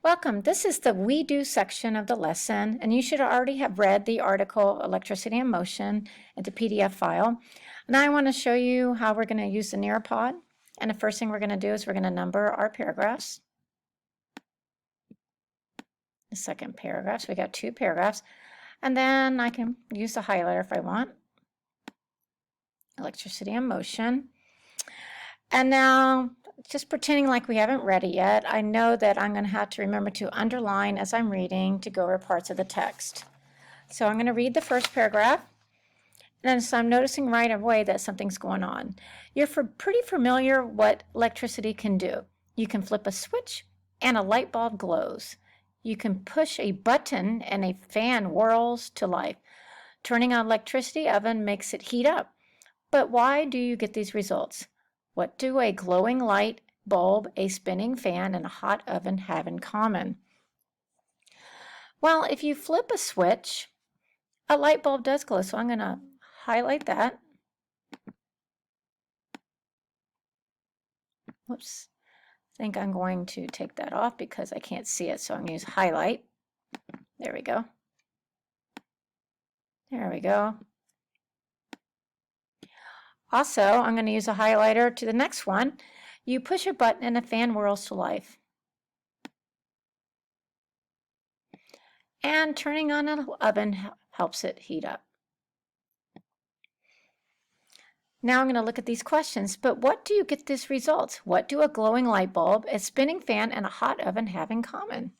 Welcome. This is the We Do section of the lesson, and you should already have read the article Electricity and Motion at the PDF file. Now I want to show you how we're going to use the Nearpod. And the first thing we're going to do is we're going to number our paragraphs. The second paragraph, so we got 2 paragraphs. And then I can use the highlighter if I want. Electricity and Motion. And now, just pretending like we haven't read it yet, I know that I'm going to have to remember to underline as I'm reading to go over parts of the text. So I'm going to read the first paragraph, and so I'm noticing right away that something's going on. You're pretty familiar what electricity can do. You can flip a switch and a light bulb glows. You can push a button and a fan whirls to life. Turning on electricity oven makes it heat up. But why do you get these results? What do a glowing light bulb, a spinning fan, and a hot oven have in common? Well, if you flip a switch, a light bulb does glow, so I'm going to highlight that. Whoops. I think I'm going to take that off because I can't see it, so I'm going to use highlight. There we go. There we go. Also, I'm going to use a highlighter to the next one. You push a button and a fan whirls to life. And turning on an oven helps it heat up. Now I'm going to look at these questions, but what do you get these results? What do a glowing light bulb, a spinning fan, and a hot oven have in common?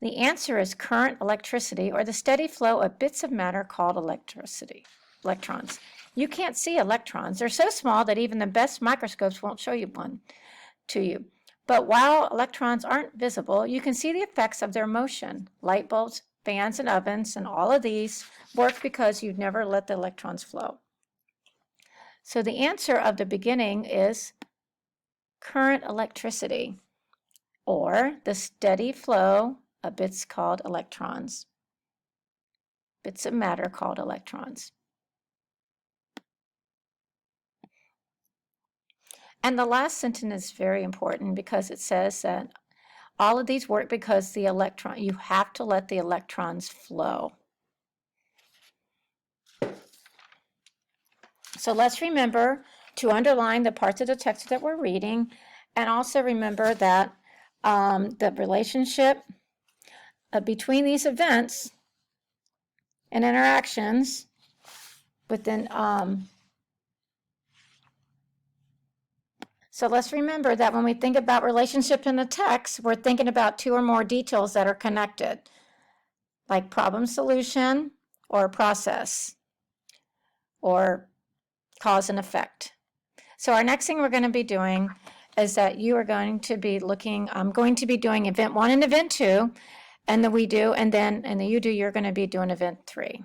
The answer is current electricity, or the steady flow of bits of matter called electrons. You can't see electrons. They're so small that even the best microscopes won't show you one to you. But while electrons aren't visible, you can see the effects of their motion. Light bulbs, fans, and ovens, and all of these work because you've never let the electrons flow. So the answer of the beginning is current electricity, or the steady flow of bits called electrons. Bits of matter called electrons. And the last sentence is very important because it says that all of these work because you have to let the electrons flow. So let's remember to underline the parts of the text that we're reading, and also remember that the relationship between these events and interactions within So let's remember that when we think about relationship in the text, we're thinking about 2 or more details that are connected, like problem solution or process or cause and effect. So our next thing we're going to be doing is that you are going to be I'm going to be doing event 1 and event 2, and the we do, and then in the you do, you're going to be doing event 3.